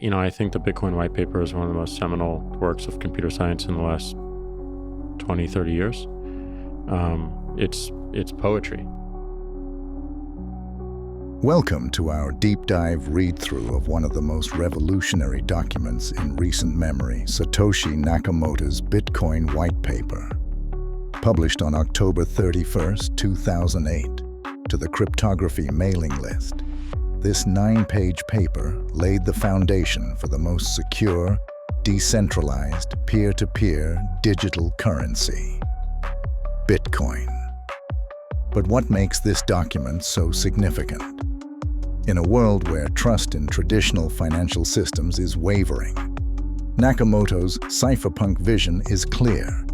I think the Bitcoin white paper is one of the most seminal works of computer science in the last 20, 30 years. It's poetry. Welcome to our deep dive read-through of one of the most revolutionary documents in recent memory, Satoshi Nakamoto's Bitcoin white paper. Published on October 31st, 2008, to the cryptography mailing list. This 9-page paper laid the foundation for the most secure, decentralized, peer-to-peer digital currency, Bitcoin. But what makes this document so significant? In a world where trust in traditional financial systems is wavering, Nakamoto's cypherpunk vision is clear.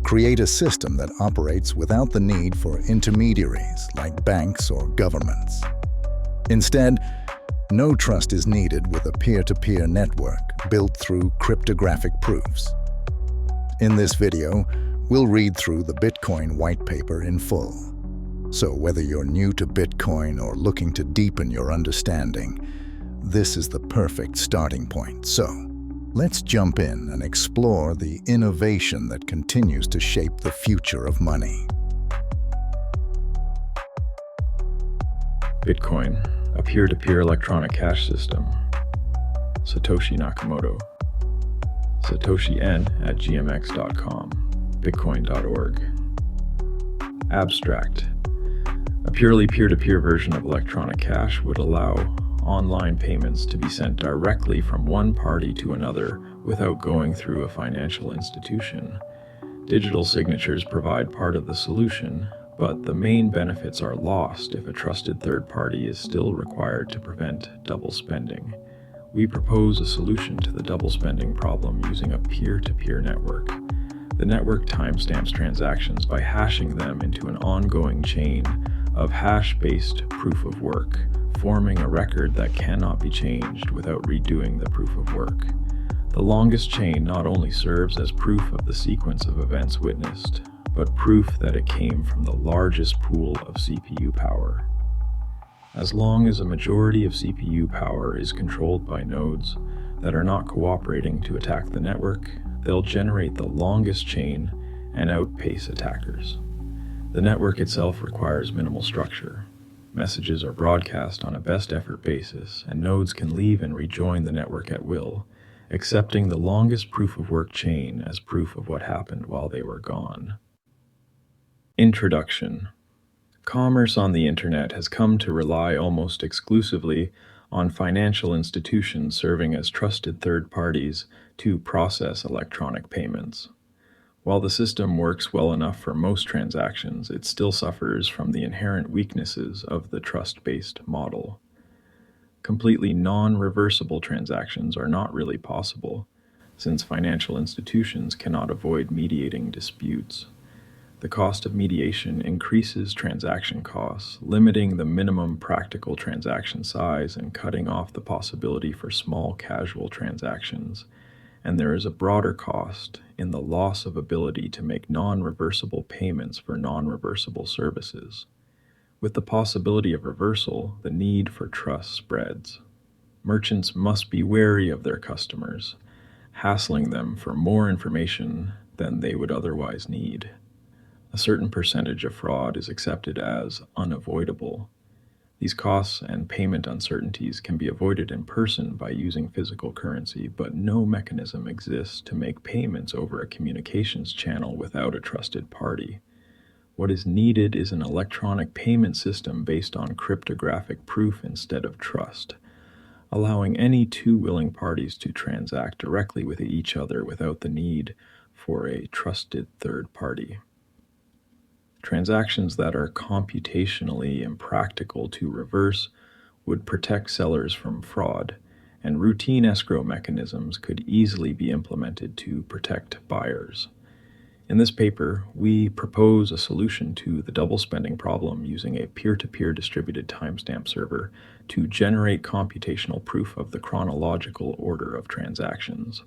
Create a system that operates without the need for intermediaries like banks or governments. Instead, no trust is needed with a peer-to-peer network built through cryptographic proofs. In this video, we'll read through the Bitcoin white paper in full. So whether you're new to Bitcoin or looking to deepen your understanding, this is the perfect starting point. So, let's jump in and explore the innovation that continues to shape the future of money. Bitcoin, a peer-to-peer electronic cash system. Satoshi Nakamoto. SatoshiN@gmx.com. Bitcoin.org. Abstract. A purely peer-to-peer version of electronic cash would allow online payments to be sent directly from one party to another without going through a financial institution. Digital signatures provide part of the solution, but the main benefits are lost if a trusted third party is still required to prevent double spending. We propose a solution to the double spending problem using a peer-to-peer network. The network timestamps transactions by hashing them into an ongoing chain of hash-based proof of work, forming a record that cannot be changed without redoing the proof of work. The longest chain not only serves as proof of the sequence of events witnessed, but proof that it came from the largest pool of CPU power. As long as a majority of CPU power is controlled by nodes that are not cooperating to attack the network, they'll generate the longest chain and outpace attackers. The network itself requires minimal structure. Messages are broadcast on a best effort basis, and nodes can leave and rejoin the network at will, accepting the longest proof of work chain as proof of what happened while they were gone. Introduction. Commerce on the internet has come to rely almost exclusively on financial institutions serving as trusted third parties to process electronic payments. While the system works well enough for most transactions, it still suffers from the inherent weaknesses of the trust-based model. Completely non-reversible transactions are not really possible, since financial institutions cannot avoid mediating disputes. The cost of mediation increases transaction costs, limiting the minimum practical transaction size and cutting off the possibility for small casual transactions. And there is a broader cost in the loss of ability to make non-reversible payments for non-reversible services. With the possibility of reversal, the need for trust spreads. Merchants must be wary of their customers, hassling them for more information than they would otherwise need. A certain percentage of fraud is accepted as unavoidable. These costs and payment uncertainties can be avoided in person by using physical currency, but no mechanism exists to make payments over a communications channel without a trusted party. What is needed is an electronic payment system based on cryptographic proof instead of trust, allowing any two willing parties to transact directly with each other without the need for a trusted third party. Transactions that are computationally impractical to reverse would protect sellers from fraud, and routine escrow mechanisms could easily be implemented to protect buyers. In this paper, we propose a solution to the double spending problem using a peer-to-peer distributed timestamp server to generate computational proof of the chronological order of transactions.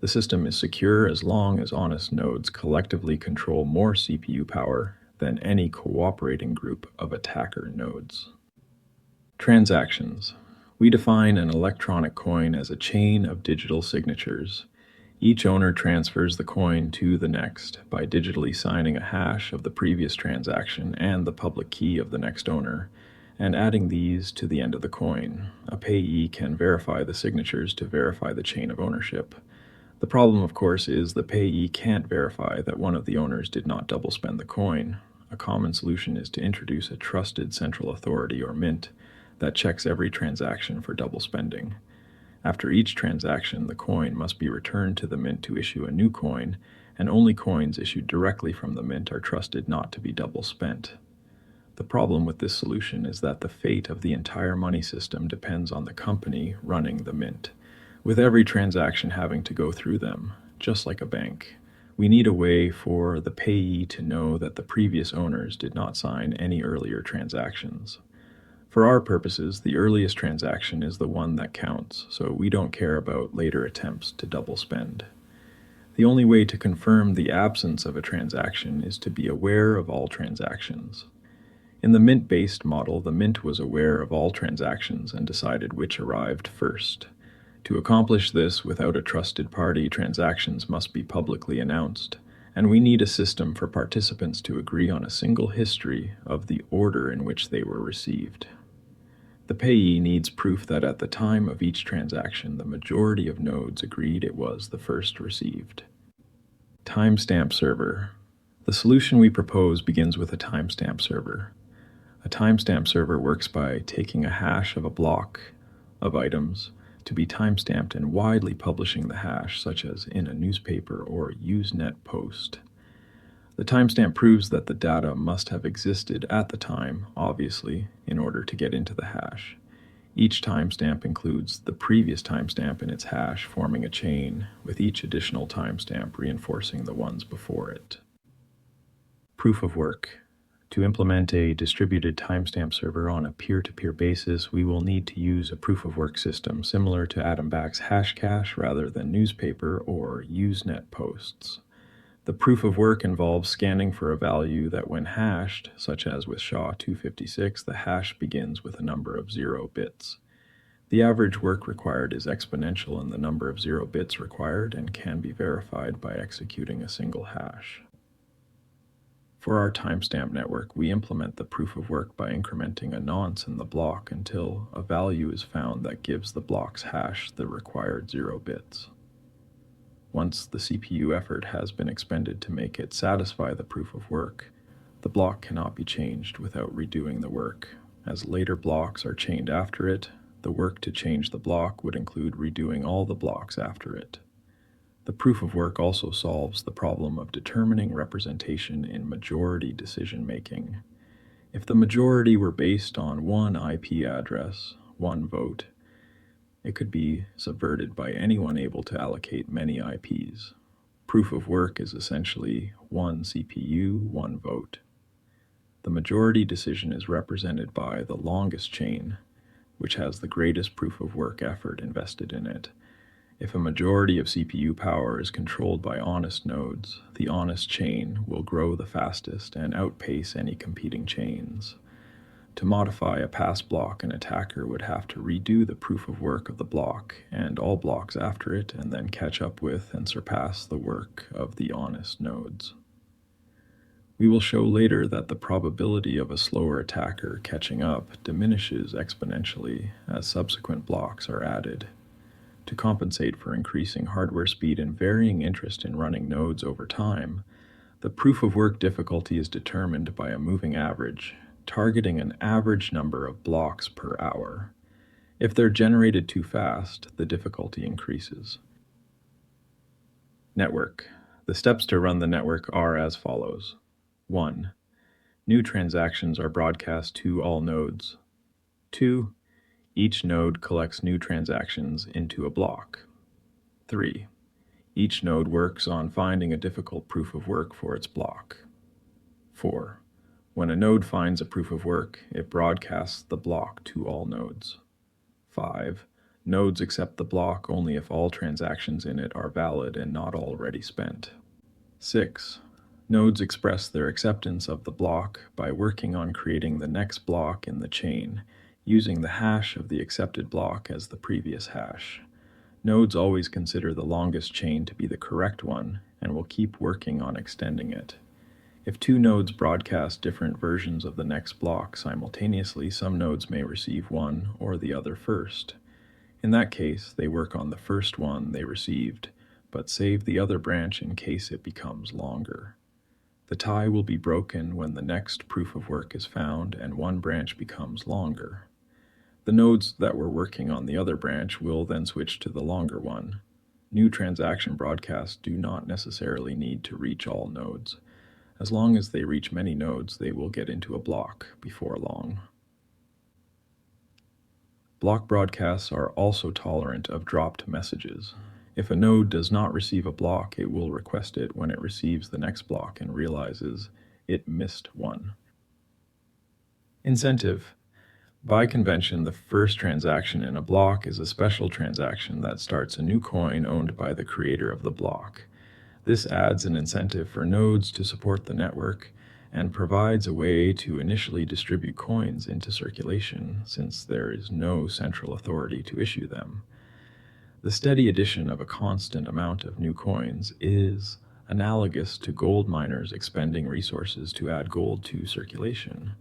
The system is secure as long as honest nodes collectively control more CPU power than any cooperating group of attacker nodes. Transactions. We define an electronic coin as a chain of digital signatures. Each owner transfers the coin to the next by digitally signing a hash of the previous transaction and the public key of the next owner, and adding these to the end of the coin. A payee can verify the signatures to verify the chain of ownership. The problem, of course, is the payee can't verify that one of the owners did not double spend the coin. A common solution is to introduce a trusted central authority, or mint, that checks every transaction for double spending. After each transaction, the coin must be returned to the mint to issue a new coin, and only coins issued directly from the mint are trusted not to be double spent. The problem with this solution is that the fate of the entire money system depends on the company running the mint, with every transaction having to go through them, just like a bank. We need a way for the payee to know that the previous owners did not sign any earlier transactions. For our purposes, the earliest transaction is the one that counts, so we don't care about later attempts to double spend. The only way to confirm the absence of a transaction is to be aware of all transactions. In the mint-based model, the mint was aware of all transactions and decided which arrived first. To accomplish this without a trusted party, transactions must be publicly announced, and we need a system for participants to agree on a single history of the order in which they were received. The payee needs proof that at the time of each transaction, the majority of nodes agreed it was the first received. Timestamp server. The solution we propose begins with a timestamp server. A timestamp server works by taking a hash of a block of items to be timestamped and widely publishing the hash, such as in a newspaper or Usenet post. The timestamp proves that the data must have existed at the time, obviously, in order to get into the hash. Each timestamp includes the previous timestamp in its hash, forming a chain, with each additional timestamp reinforcing the ones before it. Proof of work. To implement a distributed timestamp server on a peer-to-peer basis, we will need to use a proof-of-work system similar to Adamback's Hashcash rather than newspaper or Usenet posts. The proof-of-work involves scanning for a value that, when hashed, such as with SHA-256, the hash begins with a number of 0 bits. The average work required is exponential in the number of 0 bits required and can be verified by executing a single hash. For our timestamp network, we implement the proof of work by incrementing a nonce in the block until a value is found that gives the block's hash the required 0 bits. Once the CPU effort has been expended to make it satisfy the proof of work, the block cannot be changed without redoing the work. As later blocks are chained after it, the work to change the block would include redoing all the blocks after it. The proof of work also solves the problem of determining representation in majority decision-making. If the majority were based on one IP address, one vote, it could be subverted by anyone able to allocate many IPs. Proof of work is essentially one CPU, one vote. The majority decision is represented by the longest chain, which has the greatest proof of work effort invested in it. If a majority of CPU power is controlled by honest nodes, the honest chain will grow the fastest and outpace any competing chains. To modify a pass block, an attacker would have to redo the proof of work of the block and all blocks after it, and then catch up with and surpass the work of the honest nodes. We will show later that the probability of a slower attacker catching up diminishes exponentially as subsequent blocks are added. To compensate for increasing hardware speed and varying interest in running nodes over time, the proof of work difficulty is determined by a moving average, targeting an average number of blocks per hour. If they're generated too fast, the difficulty increases. Network. The steps to run the network are as follows. 1. New transactions are broadcast to all nodes. 2. Each node collects new transactions into a block. 3. Each node works on finding a difficult proof of work for its block. 4. When a node finds a proof of work, it broadcasts the block to all nodes. 5. Nodes accept the block only if all transactions in it are valid and not already spent. 6. Nodes express their acceptance of the block by working on creating the next block in the chain, using the hash of the accepted block as the previous hash. Nodes always consider the longest chain to be the correct one and will keep working on extending it. If two nodes broadcast different versions of the next block simultaneously, some nodes may receive one or the other first. In that case, they work on the first one they received, but save the other branch in case it becomes longer. The tie will be broken when the next proof of work is found and one branch becomes longer. The nodes that were working on the other branch will then switch to the longer one. New transaction broadcasts do not necessarily need to reach all nodes. As long as they reach many nodes, they will get into a block before long. Block broadcasts are also tolerant of dropped messages. If a node does not receive a block, it will request it when it receives the next block and realizes it missed one. Incentive. By convention, the first transaction in a block is a special transaction that starts a new coin owned by the creator of the block. This adds an incentive for nodes to support the network and provides a way to initially distribute coins into circulation, since there is no central authority to issue them. The steady addition of a constant amount of new coins is analogous to gold miners expending resources to add gold to circulation.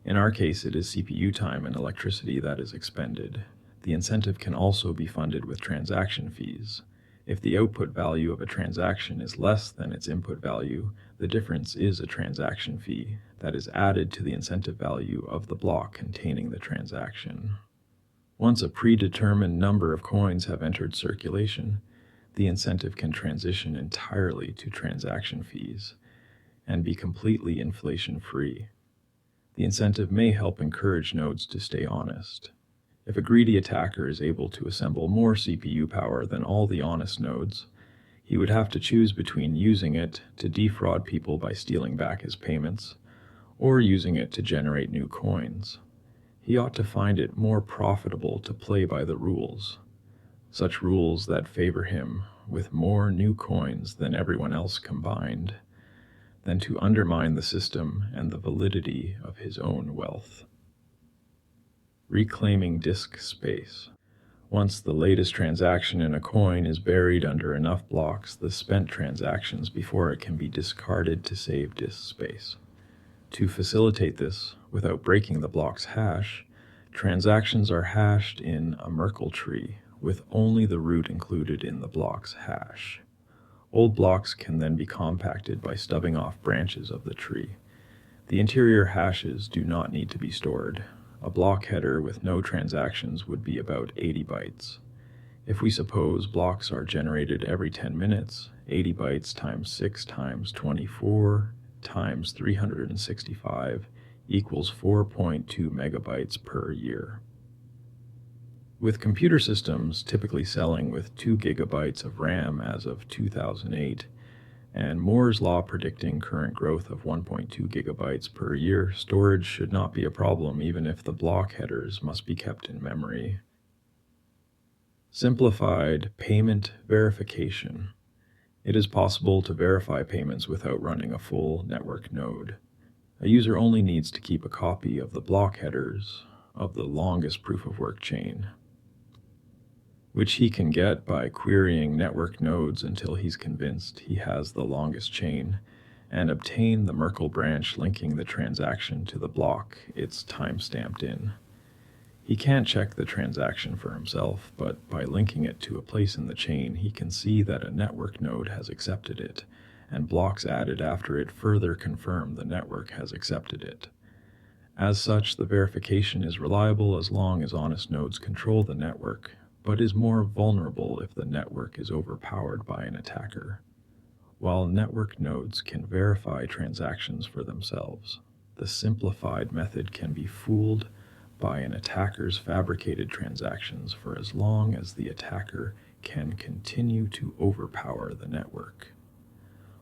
In our case, it is CPU time and electricity that is expended. The incentive can also be funded with transaction fees. If the output value of a transaction is less than its input value, the difference is a transaction fee that is added to the incentive value of the block containing the transaction. Once a predetermined number of coins have entered circulation, the incentive can transition entirely to transaction fees and be completely inflation-free. The incentive may help encourage nodes to stay honest. If a greedy attacker is able to assemble more CPU power than all the honest nodes, he would have to choose between using it to defraud people by stealing back his payments, or using it to generate new coins. He ought to find it more profitable to play by the rules, such rules that favor him with more new coins than everyone else combined, than to undermine the system and the validity of his own wealth. Reclaiming disk space. Once the latest transaction in a coin is buried under enough blocks, the spent transactions before it can be discarded to save disk space. To facilitate this, without breaking the block's hash, transactions are hashed in a Merkle tree, with only the root included in the block's hash. Old blocks can then be compacted by stubbing off branches of the tree. The interior hashes do not need to be stored. A block header with no transactions would be about 80 bytes. If we suppose blocks are generated every 10 minutes, 80 bytes times 6 times 24 times 365 equals 4.2 megabytes per year. With computer systems typically selling with 2 gigabytes of RAM as of 2008, and Moore's law predicting current growth of 1.2 gigabytes per year, storage should not be a problem even if the block headers must be kept in memory. Simplified payment verification. It is possible to verify payments without running a full network node. A user only needs to keep a copy of the block headers of the longest proof of work chain, which he can get by querying network nodes until he's convinced he has the longest chain, and obtain the Merkle branch linking the transaction to the block it's timestamped in. He can't check the transaction for himself, but by linking it to a place in the chain, he can see that a network node has accepted it, and blocks added after it further confirm the network has accepted it. As such, the verification is reliable as long as honest nodes control the network, but is more vulnerable if the network is overpowered by an attacker. While network nodes can verify transactions for themselves, the simplified method can be fooled by an attacker's fabricated transactions for as long as the attacker can continue to overpower the network.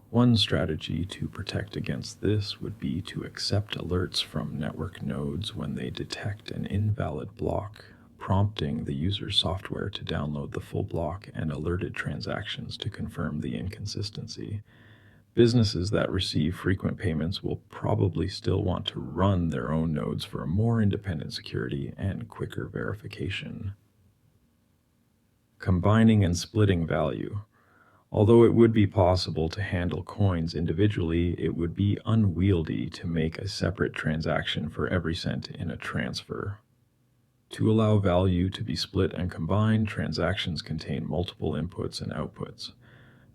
One strategy to protect against this would be to accept alerts from network nodes when they detect an invalid block, prompting the user's software to download the full block and alerted transactions to confirm the inconsistency. Businesses that receive frequent payments will probably still want to run their own nodes for a more independent security and quicker verification. Combining and splitting value. Although it would be possible to handle coins individually, it would be unwieldy to make a separate transaction for every cent in a transfer. To allow value to be split and combined, transactions contain multiple inputs and outputs.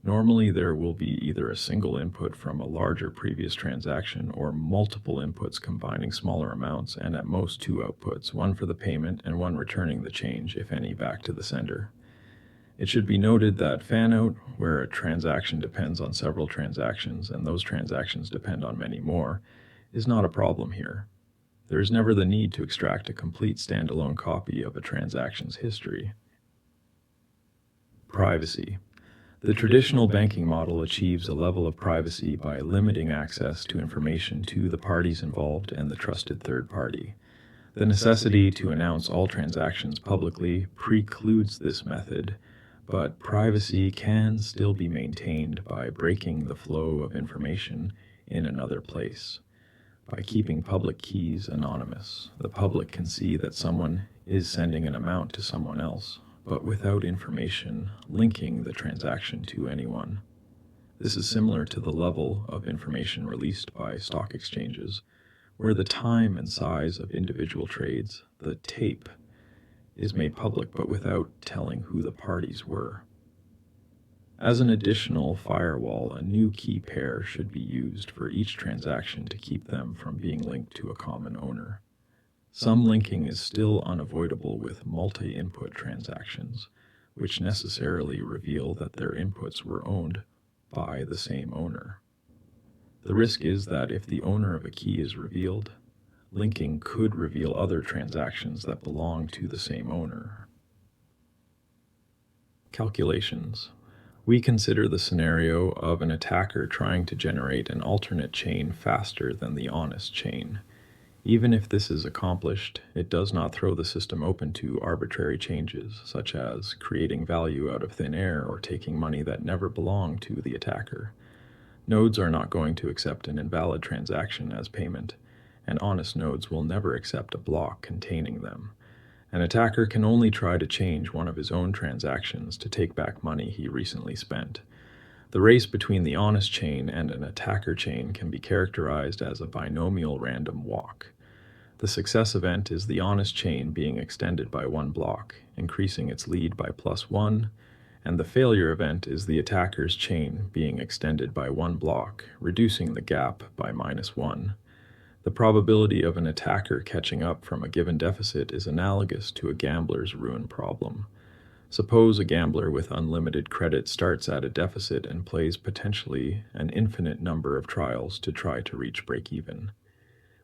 Normally, there will be either a single input from a larger previous transaction or multiple inputs combining smaller amounts, and at most two outputs, one for the payment and one returning the change, if any, back to the sender. It should be noted that fan-out, where a transaction depends on several transactions and those transactions depend on many more, is not a problem here. There is never the need to extract a complete standalone copy of a transaction's history. Privacy. The traditional banking model achieves a level of privacy by limiting access to information to the parties involved and the trusted third party. The necessity to announce all transactions publicly precludes this method, but privacy can still be maintained by breaking the flow of information in another place. By keeping public keys anonymous, the public can see that someone is sending an amount to someone else, but without information linking the transaction to anyone. This is similar to the level of information released by stock exchanges, where the time and size of individual trades, the tape, is made public but without telling who the parties were. As an additional firewall, a new key pair should be used for each transaction to keep them from being linked to a common owner. Some linking is still unavoidable with multi-input transactions, which necessarily reveal that their inputs were owned by the same owner. The risk is that if the owner of a key is revealed, linking could reveal other transactions that belong to the same owner. Calculations. We consider the scenario of an attacker trying to generate an alternate chain faster than the honest chain. Even if this is accomplished, it does not throw the system open to arbitrary changes, such as creating value out of thin air or taking money that never belonged to the attacker. Nodes are not going to accept an invalid transaction as payment, and honest nodes will never accept a block containing them. An attacker can only try to change one of his own transactions to take back money he recently spent. The race between the honest chain and an attacker chain can be characterized as a binomial random walk. The success event is the honest chain being extended by one block, increasing its lead by +1, and the failure event is the attacker's chain being extended by one block, reducing the gap by -1. The probability of an attacker catching up from a given deficit is analogous to a gambler's ruin problem. Suppose a gambler with unlimited credit starts at a deficit and plays potentially an infinite number of trials to try to reach break-even.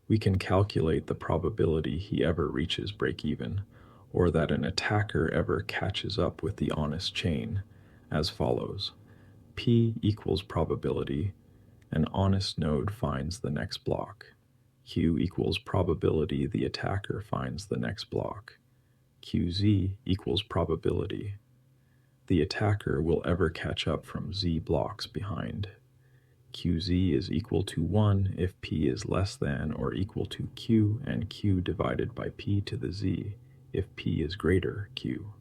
We can calculate the probability he ever reaches break-even, or that an attacker ever catches up with the honest chain, as follows. P equals probability, an honest node finds the next block. Q equals probability the attacker finds the next block. QZ equals probability the attacker will ever catch up from Z blocks behind. QZ is equal to 1 if P is less than or equal to Q, and Q divided by P to the Z if P is greater Q.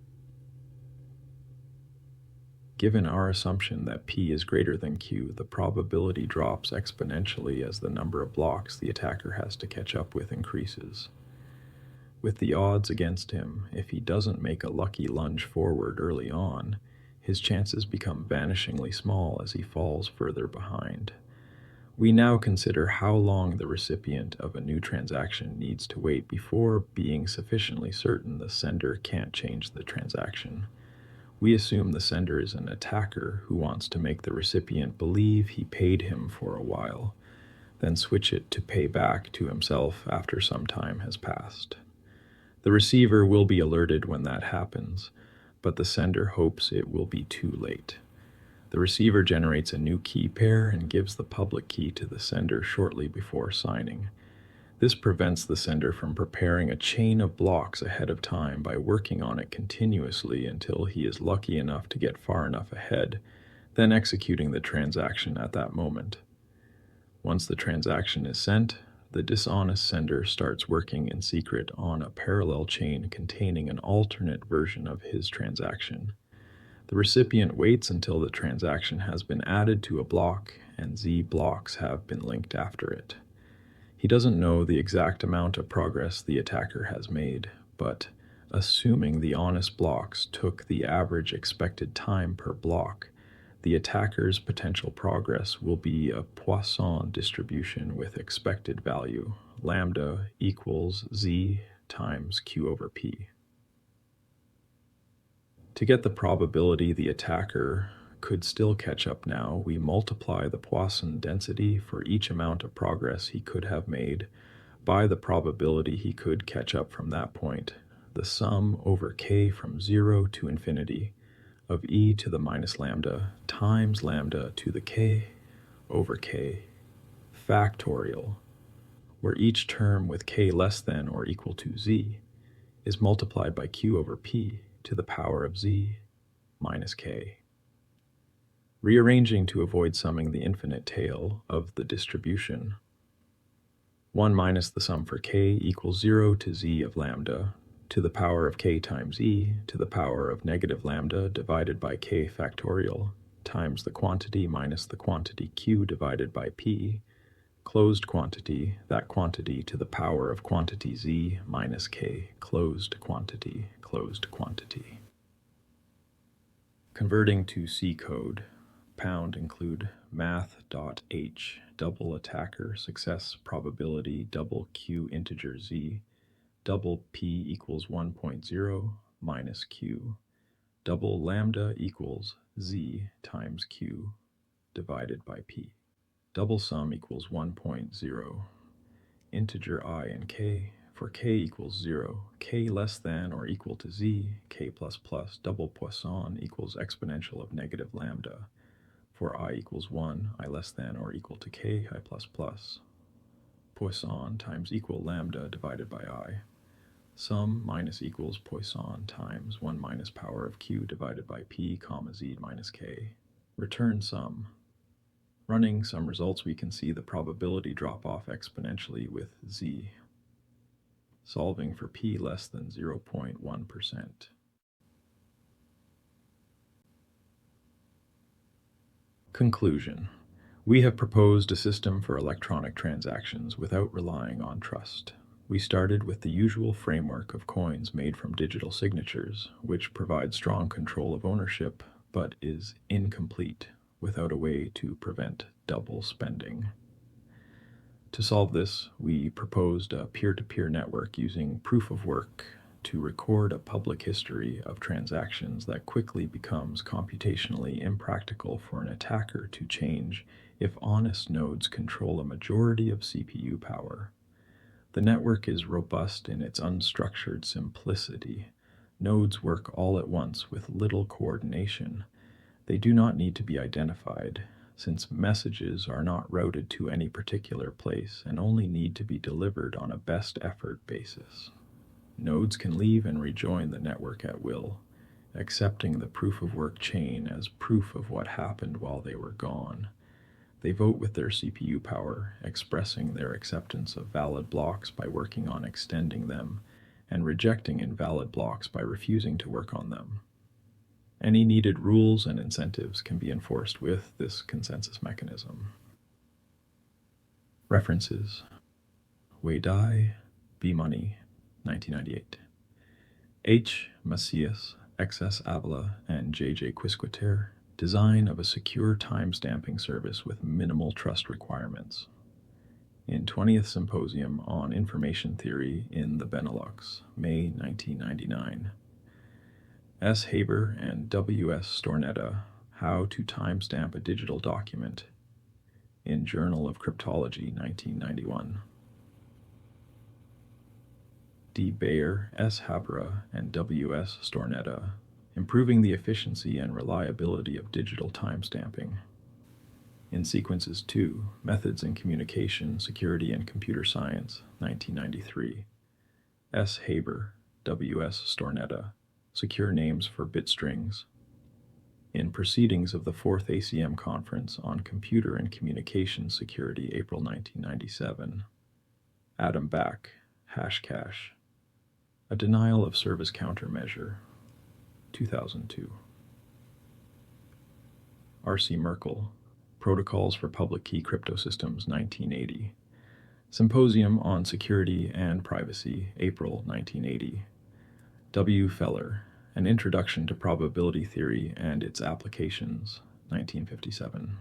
Given our assumption that P is greater than Q, the probability drops exponentially as the number of blocks the attacker has to catch up with increases. With the odds against him, if he doesn't make a lucky lunge forward early on, his chances become vanishingly small as he falls further behind. We now consider how long the recipient of a new transaction needs to wait before being sufficiently certain the sender can't change the transaction. We assume the sender is an attacker who wants to make the recipient believe he paid him for a while, then switch it to pay back to himself after some time has passed. The receiver will be alerted when that happens, but the sender hopes it will be too late. The receiver generates a new key pair and gives the public key to the sender shortly before signing. This prevents the sender from preparing a chain of blocks ahead of time by working on it continuously until he is lucky enough to get far enough ahead then executing the transaction at that moment. Once the transaction is sent, the dishonest sender starts working in secret on a parallel chain containing an alternate version of his transaction. The recipient waits until the transaction has been added to a block and Z blocks have been linked after it. He doesn't know the exact amount of progress the attacker has made, but assuming the honest blocks took the average expected time per block, the attacker's potential progress will be a Poisson distribution with expected value, lambda equals Z times Q over P. To get the probability the attacker could still catch up now, we multiply the Poisson density for each amount of progress he could have made by the probability he could catch up from that point, the sum over k from 0 to infinity of e to the minus lambda times lambda to the k over k factorial, where each term with k less than or equal to z is multiplied by q over p to the power of z minus k. Rearranging to avoid summing the infinite tail of the distribution, 1 minus the sum for k equals 0 to z of lambda to the power of k times e to the power of negative lambda divided by k factorial times the quantity minus the quantity q divided by p, closed quantity, that quantity to the power of quantity z minus k, closed quantity, closed quantity. Converting to C code, pound include math.h, double attacker success probability, double q integer z, double p equals 1.0 minus q, double lambda equals z times q divided by p. Double sum equals 1.0, integer I and k, for k equals 0, k less than or equal to z, k plus plus, double Poisson equals exponential of negative lambda, for I equals 1, I less than or equal to k, I plus plus, Poisson times equal lambda divided by I, sum minus equals Poisson times 1 minus power of q divided by p, comma z minus k, return sum. Running some results, we can see the probability drop off exponentially with z, solving for p less than 0.1%. Conclusion. We have proposed a system for electronic transactions without relying on trust. We started with the usual framework of coins made from digital signatures, which provide strong control of ownership, but is incomplete without a way to prevent double spending. To solve this, we proposed a peer-to-peer network using proof of work to record a public history of transactions that quickly becomes computationally impractical for an attacker to change if honest nodes control a majority of CPU power. The network is robust in its unstructured simplicity. Nodes work all at once with little coordination. They do not need to be identified, since messages are not routed to any particular place and only need to be delivered on a best effort basis. Nodes can leave and rejoin the network at will, accepting the proof of work chain as proof of what happened while they were gone. They vote with their CPU power, expressing their acceptance of valid blocks by working on extending them, and rejecting invalid blocks by refusing to work on them. Any needed rules and incentives can be enforced with this consensus mechanism. References: Wei Dai, B. Money, 1998. H. Macias, X.S. Avila, and J.J. Quisqueter, Design of a Secure Timestamping Service with Minimal Trust Requirements, in 20th Symposium on Information Theory in the Benelux, May 1999. S. Haber and W.S. Stornetta, How to Timestamp a Digital Document, in Journal of Cryptology, 1991. D. Bayer, S. Habra, and W.S. Stornetta, Improving the Efficiency and Reliability of Digital Timestamping, in Sequences 2, Methods in Communication, Security, and Computer Science, 1993. S. Haber, W.S. Stornetta, Secure Names for Bit Strings, in Proceedings of the Fourth ACM Conference on Computer and Communication Security, April 1997. Adam Back, Hashcash, a Denial of Service Countermeasure, 2002. R.C. Merkel, Protocols for Public Key Cryptosystems, 1980. Symposium on Security and Privacy, April 1980. W. Feller, An Introduction to Probability Theory and Its Applications, 1957.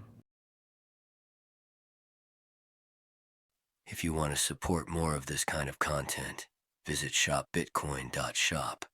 If you want to support more of this kind of content, visit shopbitcoin.shop.